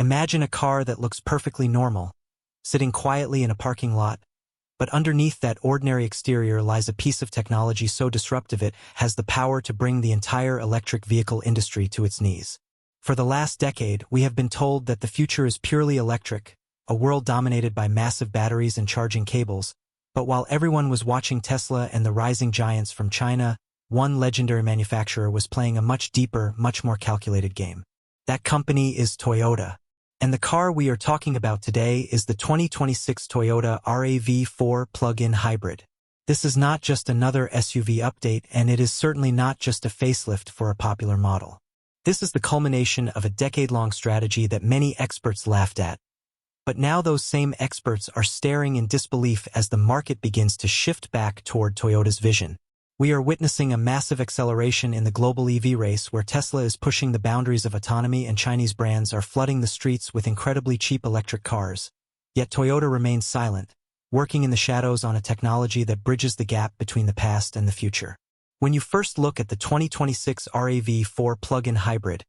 Imagine a car that looks perfectly normal, sitting quietly in a parking lot, but underneath that ordinary exterior lies a piece of technology so disruptive it has the power to bring the entire electric vehicle industry to its knees. For the last decade, we have been told that the future is purely electric, a world dominated by massive batteries and charging cables. But while everyone was watching Tesla and the rising giants from China, one legendary manufacturer was playing a much deeper, much more calculated game. That company is Toyota. And the car we are talking about today is the 2026 Toyota RAV4 plug-in hybrid. This is not just another SUV update, and it is certainly not just a facelift for a popular model. This is the culmination of a decade-long strategy that many experts laughed at. But now those same experts are staring in disbelief as the market begins to shift back toward Toyota's vision. We are witnessing a massive acceleration in the global EV race where Tesla is pushing the boundaries of autonomy and Chinese brands are flooding the streets with incredibly cheap electric cars. Yet Toyota remains silent, working in the shadows on a technology that bridges the gap between the past and the future. When you first look at the 2026 RAV4 plug-in hybrid,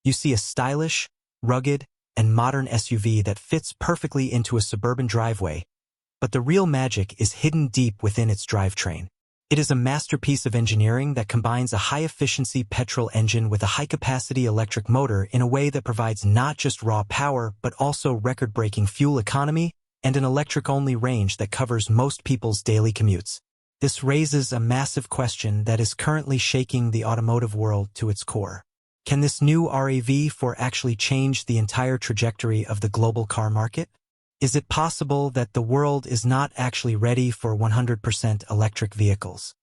you see a stylish, rugged, and modern SUV that fits perfectly into a suburban driveway, but the real magic is hidden deep within its drivetrain. It is a masterpiece of engineering that combines a high-efficiency petrol engine with a high-capacity electric motor in a way that provides not just raw power but also record-breaking fuel economy and an electric-only range that covers most people's daily commutes. This raises a massive question that is currently shaking the automotive world to its core. Can this new RAV4 actually change the entire trajectory of the global car market? Is it possible that the world is not actually ready for 100% electric vehicles?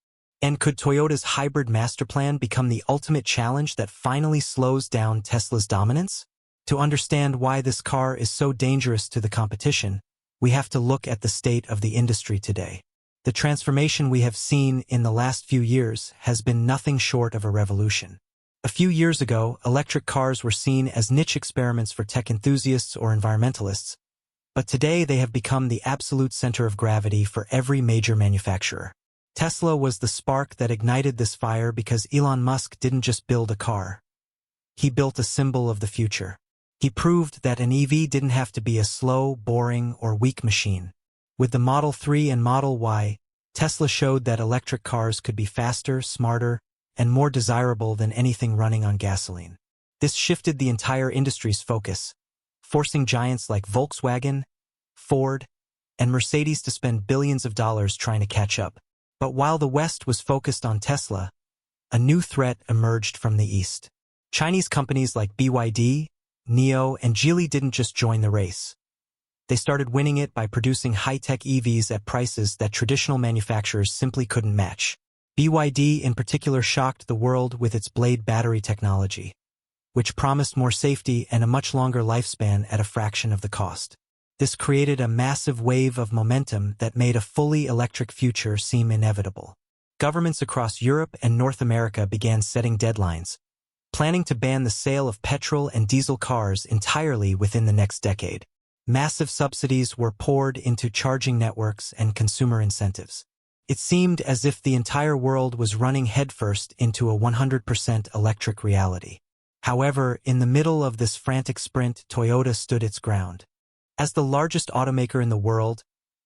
And could Toyota's hybrid master plan become the ultimate challenge that finally slows down Tesla's dominance? To understand why this car is so dangerous to the competition, we have to look at the state of the industry today. The transformation we have seen in the last few years has been nothing short of a revolution. A few years ago, electric cars were seen as niche experiments for tech enthusiasts or environmentalists, but today they have become the absolute center of gravity for every major manufacturer. Tesla was the spark that ignited this fire because Elon Musk didn't just build a car. He built a symbol of the future. He proved that an EV didn't have to be a slow, boring, or weak machine. With the Model 3 and Model Y, Tesla showed that electric cars could be faster, smarter, and more desirable than anything running on gasoline. This shifted the entire industry's focus, forcing giants like Volkswagen, Ford, and Mercedes to spend billions of dollars trying to catch up. But while the West was focused on Tesla, a new threat emerged from the East. Chinese companies like BYD, NIO, and Geely didn't just join the race. They started winning it by producing high-tech EVs at prices that traditional manufacturers simply couldn't match. BYD in particular shocked the world with its blade battery technology, which promised more safety and a much longer lifespan at a fraction of the cost. This created a massive wave of momentum that made a fully electric future seem inevitable. Governments across Europe and North America began setting deadlines, planning to ban the sale of petrol and diesel cars entirely within the next decade. Massive subsidies were poured into charging networks and consumer incentives. It seemed as if the entire world was running headfirst into a 100% electric reality. However, in the middle of this frantic sprint, Toyota stood its ground. As the largest automaker in the world,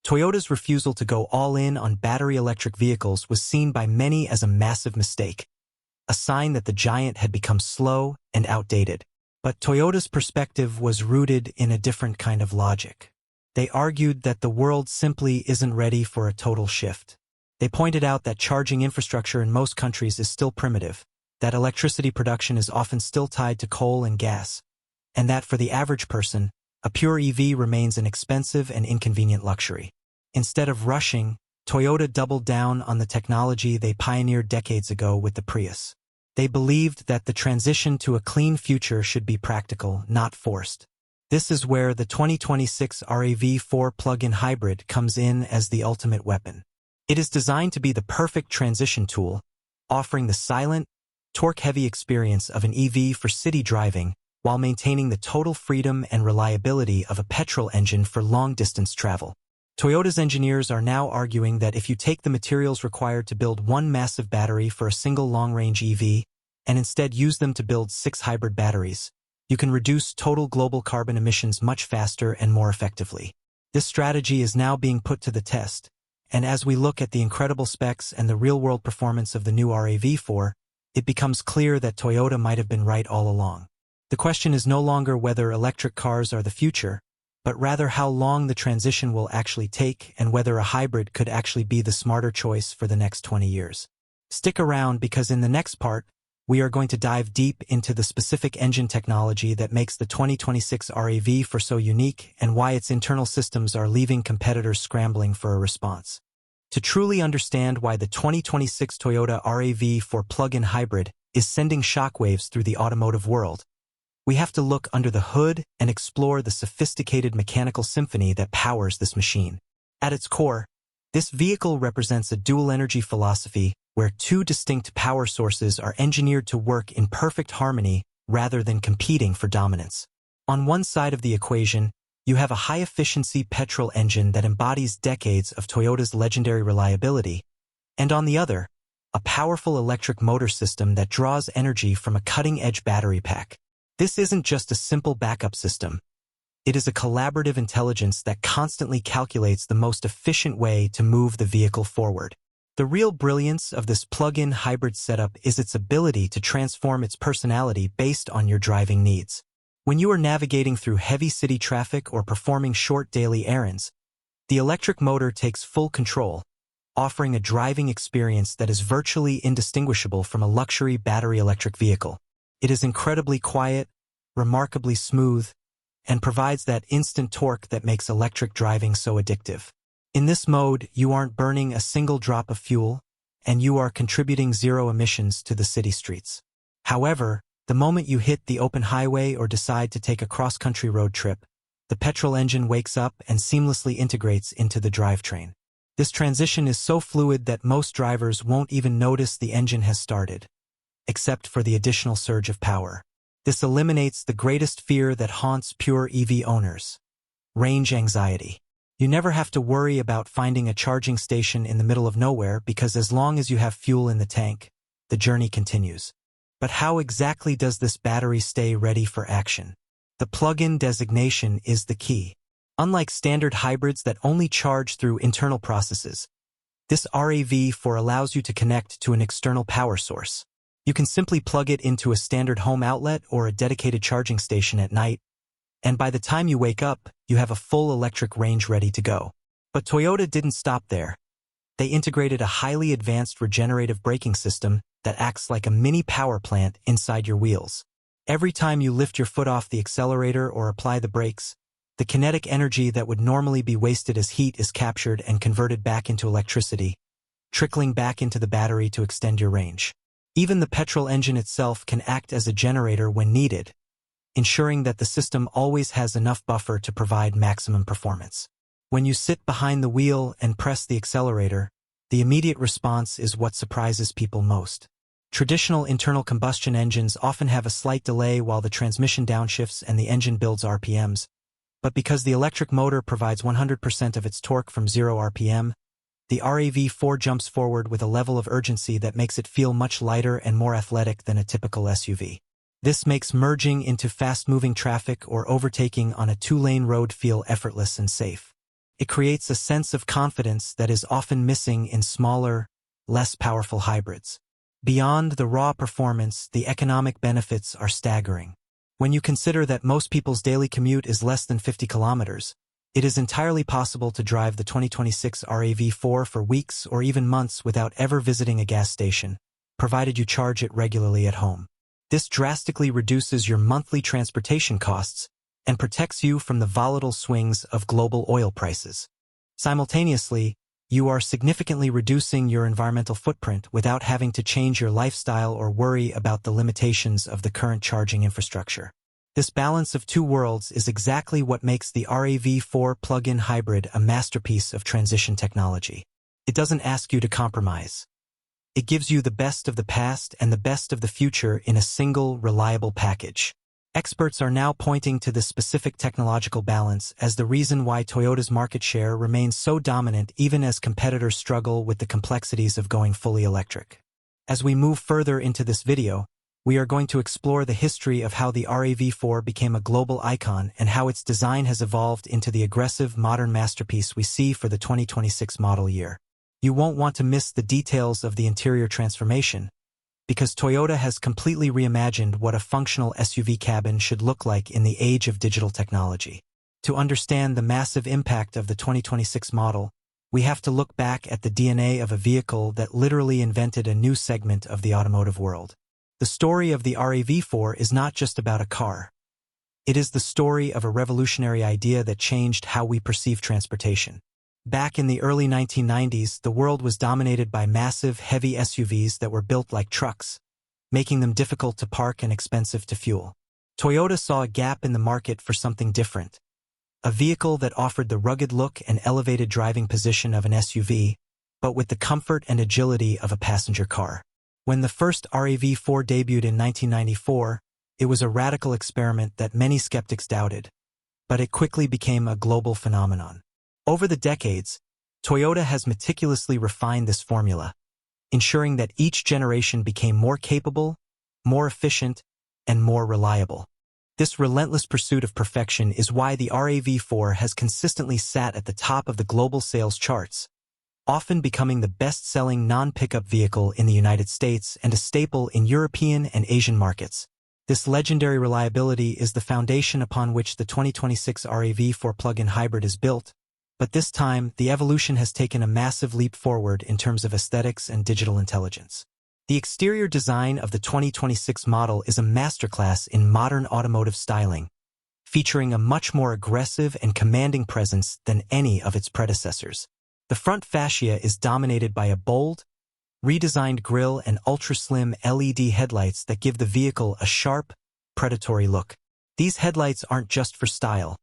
Toyota's refusal to go all in on battery electric vehicles was seen by many as a massive mistake, a sign that the giant had become slow and outdated. But Toyota's perspective was rooted in a different kind of logic. They argued that the world simply isn't ready for a total shift. They pointed out that charging infrastructure in most countries is still primitive, that electricity production is often still tied to coal and gas, and that for the average person, a pure EV remains an expensive and inconvenient luxury. Instead of rushing, Toyota doubled down on the technology they pioneered decades ago with the Prius. They believed that the transition to a clean future should be practical, not forced. This is where the 2026 RAV4 plug-in hybrid comes in as the ultimate weapon. It is designed to be the perfect transition tool, offering the silent, torque-heavy experience of an EV for city driving while maintaining the total freedom and reliability of a petrol engine for long-distance travel. Toyota's engineers are now arguing that if you take the materials required to build one massive battery for a single long-range EV and instead use them to build 6 hybrid batteries, you can reduce total global carbon emissions much faster and more effectively. This strategy is now being put to the test, and as we look at the incredible specs and the real-world performance of the new RAV4, it becomes clear that Toyota might have been right all along. The question is no longer whether electric cars are the future, but rather how long the transition will actually take and whether a hybrid could actually be the smarter choice for the next 20 years. Stick around because in the next part, we are going to dive deep into the specific engine technology that makes the 2026 RAV4 so unique and why its internal systems are leaving competitors scrambling for a response. To truly understand why the 2026 Toyota RAV4 plug-in hybrid is sending shockwaves through the automotive world, we have to look under the hood and explore the sophisticated mechanical symphony that powers this machine. At its core, this vehicle represents a dual-energy philosophy where two distinct power sources are engineered to work in perfect harmony rather than competing for dominance. On one side of the equation, you have a high-efficiency petrol engine that embodies decades of Toyota's legendary reliability, and on the other, a powerful electric motor system that draws energy from a cutting-edge battery pack. This isn't just a simple backup system. It is a collaborative intelligence that constantly calculates the most efficient way to move the vehicle forward. The real brilliance of this plug-in hybrid setup is its ability to transform its personality based on your driving needs. When you are navigating through heavy city traffic or performing short daily errands, the electric motor takes full control, offering a driving experience that is virtually indistinguishable from a luxury battery electric vehicle. It is incredibly quiet, remarkably smooth, and provides that instant torque that makes electric driving so addictive. In this mode, you aren't burning a single drop of fuel, and you are contributing zero emissions to the city streets. However, the moment you hit the open highway or decide to take a cross-country road trip, the petrol engine wakes up and seamlessly integrates into the drivetrain. This transition is so fluid that most drivers won't even notice the engine has started, except for the additional surge of power. This eliminates the greatest fear that haunts pure EV owners: range anxiety. You never have to worry about finding a charging station in the middle of nowhere because as long as you have fuel in the tank, the journey continues. But how exactly does this battery stay ready for action? The plug-in designation is the key. Unlike standard hybrids that only charge through internal processes, this RAV4 allows you to connect to an external power source. You can simply plug it into a standard home outlet or a dedicated charging station at night, and by the time you wake up, you have a full electric range ready to go. But Toyota didn't stop there. They integrated a highly advanced regenerative braking system that acts like a mini power plant inside your wheels. Every time you lift your foot off the accelerator or apply the brakes, the kinetic energy that would normally be wasted as heat is captured and converted back into electricity, trickling back into the battery to extend your range. Even the petrol engine itself can act as a generator when needed, ensuring that the system always has enough buffer to provide maximum performance. When you sit behind the wheel and press the accelerator, the immediate response is what surprises people most. Traditional internal combustion engines often have a slight delay while the transmission downshifts and the engine builds RPMs, but because the electric motor provides 100% of its torque from 0 RPM, the RAV4 jumps forward with a level of urgency that makes it feel much lighter and more athletic than a typical SUV. This makes merging into fast-moving traffic or overtaking on a two-lane road feel effortless and safe. It creates a sense of confidence that is often missing in smaller, less powerful hybrids. Beyond the raw performance, the economic benefits are staggering. When you consider that most people's daily commute is less than 50 kilometers, it is entirely possible to drive the 2026 RAV4 for weeks or even months without ever visiting a gas station, provided you charge it regularly at home. This drastically reduces your monthly transportation costs and protects you from the volatile swings of global oil prices. Simultaneously, you are significantly reducing your environmental footprint without having to change your lifestyle or worry about the limitations of the current charging infrastructure. This balance of two worlds is exactly what makes the RAV4 plug-in hybrid a masterpiece of transition technology. It doesn't ask you to compromise. It gives you the best of the past and the best of the future in a single, reliable package. Experts are now pointing to this specific technological balance as the reason why Toyota's market share remains so dominant even as competitors struggle with the complexities of going fully electric. As we move further into this video, We are going to explore the history of how the RAV4 became a global icon and how its design has evolved into the aggressive, modern masterpiece we see for the 2026 model year. You won't want to miss the details of the interior transformation, because Toyota has completely reimagined what a functional SUV cabin should look like in the age of digital technology. To understand the massive impact of the 2026 model, we have to look back at the DNA of a vehicle that literally invented a new segment of the automotive world. The story of the RAV4 is not just about a car. It is the story of a revolutionary idea that changed how we perceive transportation. Back in the early 1990s, the world was dominated by massive, heavy SUVs that were built like trucks, making them difficult to park and expensive to fuel. Toyota saw a gap in the market for something different. A vehicle that offered the rugged look and elevated driving position of an SUV, but with the comfort and agility of a passenger car. When the first RAV4 debuted in 1994, it was a radical experiment that many skeptics doubted, but it quickly became a global phenomenon. Over the decades, Toyota has meticulously refined this formula, ensuring that each generation became more capable, more efficient, and more reliable. This relentless pursuit of perfection is why the RAV4 has consistently sat at the top of the global sales charts, often becoming the best-selling non-pickup vehicle in the United States and a staple in European and Asian markets. This legendary reliability is the foundation upon which the 2026 RAV4 plug-in hybrid is built, but this time, the evolution has taken a massive leap forward in terms of aesthetics and digital intelligence. The exterior design of the 2026 model is a masterclass in modern automotive styling, featuring a much more aggressive and commanding presence than any of its predecessors. The front fascia is dominated by a bold, redesigned grille and ultra-slim LED headlights that give the vehicle a sharp, predatory look. These headlights aren't just for style.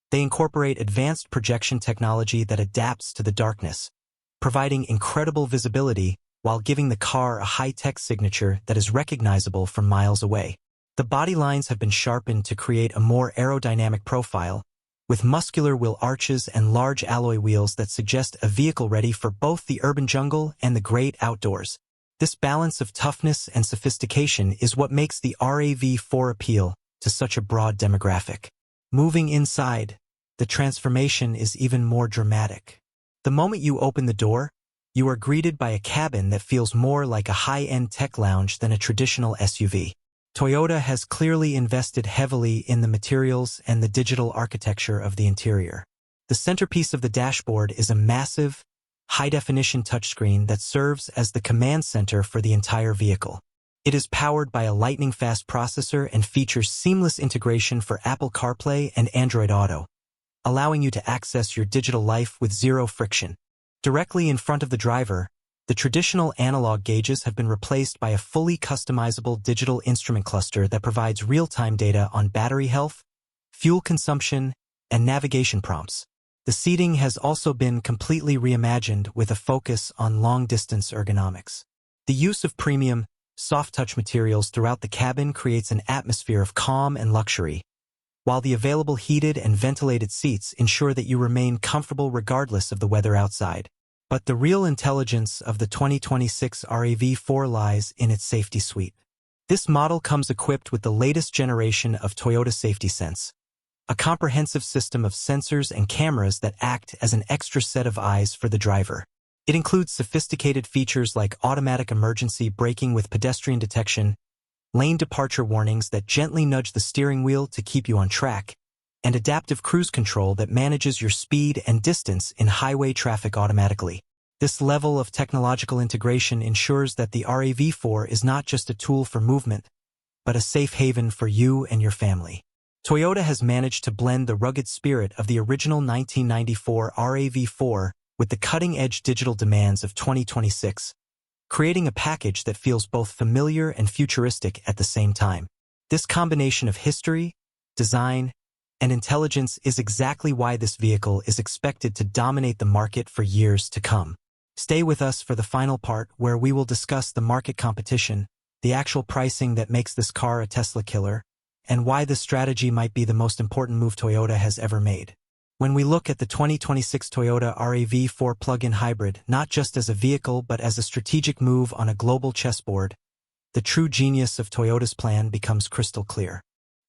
They incorporate advanced projection technology that adapts to the darkness, providing incredible visibility while giving the car a high-tech signature that is recognizable from miles away. The body lines have been sharpened to create a more aerodynamic profile, with muscular wheel arches and large alloy wheels that suggest a vehicle ready for both the urban jungle and the great outdoors. This balance of toughness and sophistication is what makes the RAV4 appeal to such a broad demographic. Moving inside, the transformation is even more dramatic. The moment you open the door, you are greeted by a cabin that feels more like a high-end tech lounge than a traditional SUV. Toyota has clearly invested heavily in the materials and the digital architecture of the interior. The centerpiece of the dashboard is a massive, high-definition touchscreen that serves as the command center for the entire vehicle. It is powered by a lightning-fast processor and features seamless integration for Apple CarPlay and Android Auto, allowing you to access your digital life with zero friction. Directly in front of the driver, the traditional analog gauges have been replaced by a fully customizable digital instrument cluster that provides real-time data on battery health, fuel consumption, and navigation prompts. The seating has also been completely reimagined with a focus on long-distance ergonomics. The use of premium, soft-touch materials throughout the cabin creates an atmosphere of calm and luxury, while the available heated and ventilated seats ensure that you remain comfortable regardless of the weather outside. But the real intelligence of the 2026 RAV4 lies in its safety suite. This model comes equipped with the latest generation of Toyota Safety Sense, a comprehensive system of sensors and cameras that act as an extra set of eyes for the driver. It includes sophisticated features like automatic emergency braking with pedestrian detection, lane departure warnings that gently nudge the steering wheel to keep you on track, and adaptive cruise control that manages your speed and distance in highway traffic automatically. This level of technological integration ensures that the RAV4 is not just a tool for movement, but a safe haven for you and your family. Toyota has managed to blend the rugged spirit of the original 1994 RAV4 with the cutting-edge digital demands of 2026, creating a package that feels both familiar and futuristic at the same time. This combination of history, design, and intelligence is exactly why this vehicle is expected to dominate the market for years to come. Stay with us for the final part where we will discuss the market competition, the actual pricing that makes this car a Tesla killer, and why this strategy might be the most important move Toyota has ever made. When we look at the 2026 Toyota RAV4 plug-in hybrid, not just as a vehicle but as a strategic move on a global chessboard, the true genius of Toyota's plan becomes crystal clear.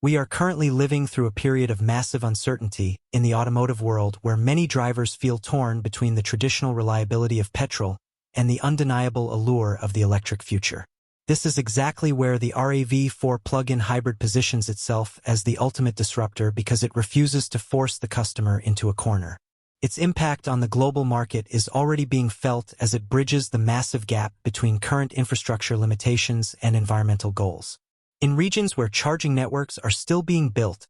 We are currently living through a period of massive uncertainty in the automotive world where many drivers feel torn between the traditional reliability of petrol and the undeniable allure of the electric future. This is exactly where the RAV4 plug-in hybrid positions itself as the ultimate disruptor because it refuses to force the customer into a corner. Its impact on the global market is already being felt as it bridges the massive gap between current infrastructure limitations and environmental goals. In regions where charging networks are still being built,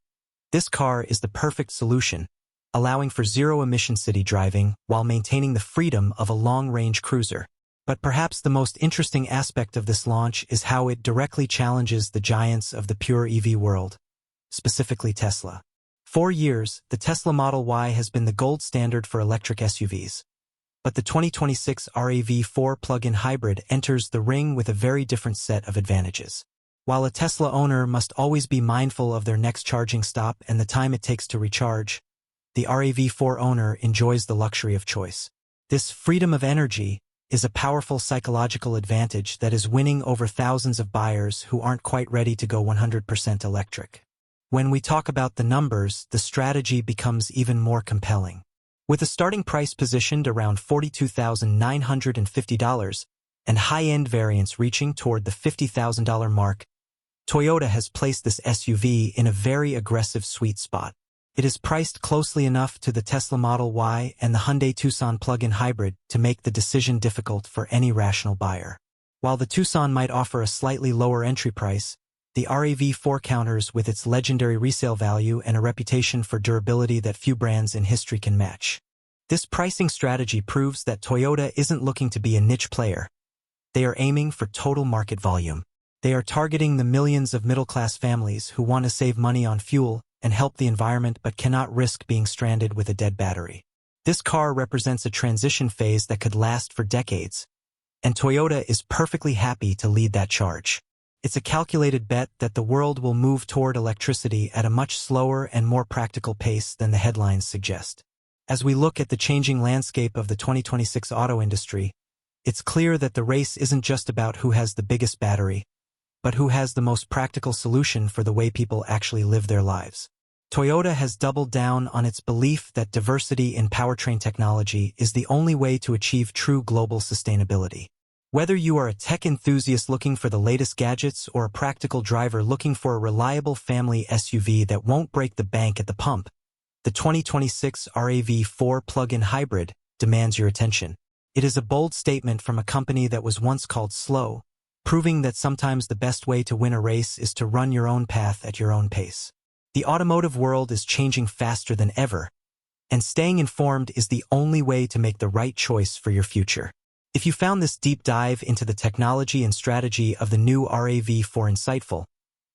this car is the perfect solution, allowing for zero-emission city driving while maintaining the freedom of a long-range cruiser. But perhaps the most interesting aspect of this launch is how it directly challenges the giants of the pure EV world, specifically Tesla. For years, the Tesla Model Y has been the gold standard for electric SUVs. But the 2026 RAV4 plug-in hybrid enters the ring with a very different set of advantages. While a Tesla owner must always be mindful of their next charging stop and the time it takes to recharge, the RAV4 owner enjoys the luxury of choice. This freedom of energy is a powerful psychological advantage that is winning over thousands of buyers who aren't quite ready to go 100% electric. When we talk about the numbers, the strategy becomes even more compelling. With a starting price positioned around $42,950 and high-end variants reaching toward the $50,000 mark, Toyota has placed this SUV in a very aggressive sweet spot. It is priced closely enough to the Tesla Model Y and the Hyundai Tucson plug-in hybrid to make the decision difficult for any rational buyer. While the Tucson might offer a slightly lower entry price, the RAV4 counters with its legendary resale value and a reputation for durability that few brands in history can match. This pricing strategy proves that Toyota isn't looking to be a niche player. They are aiming for total market volume. They are targeting the millions of middle-class families who want to save money on fuel and help the environment but cannot risk being stranded with a dead battery. This car represents a transition phase that could last for decades, and Toyota is perfectly happy to lead that charge. It's a calculated bet that the world will move toward electricity at a much slower and more practical pace than the headlines suggest. As we look at the changing landscape of the 2026 auto industry, it's clear that the race isn't just about who has the biggest battery, but who has the most practical solution for the way people actually live their lives. Toyota has doubled down on its belief that diversity in powertrain technology is the only way to achieve true global sustainability. Whether you are a tech enthusiast looking for the latest gadgets or a practical driver looking for a reliable family SUV that won't break the bank at the pump, the 2026 RAV4 plug-in hybrid demands your attention. It is a bold statement from a company that was once called slow, proving that sometimes the best way to win a race is to run your own path at your own pace. The automotive world is changing faster than ever, and staying informed is the only way to make the right choice for your future. If you found this deep dive into the technology and strategy of the new RAV4 insightful,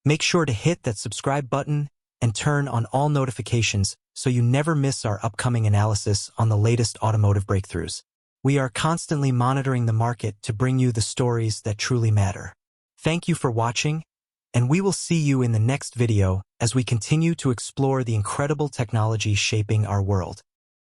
make sure to hit that subscribe button and turn on all notifications so you never miss our upcoming analysis on the latest automotive breakthroughs. We are constantly monitoring the market to bring you the stories that truly matter. Thank you for watching, and we will see you in the next video as we continue to explore the incredible technology shaping our world.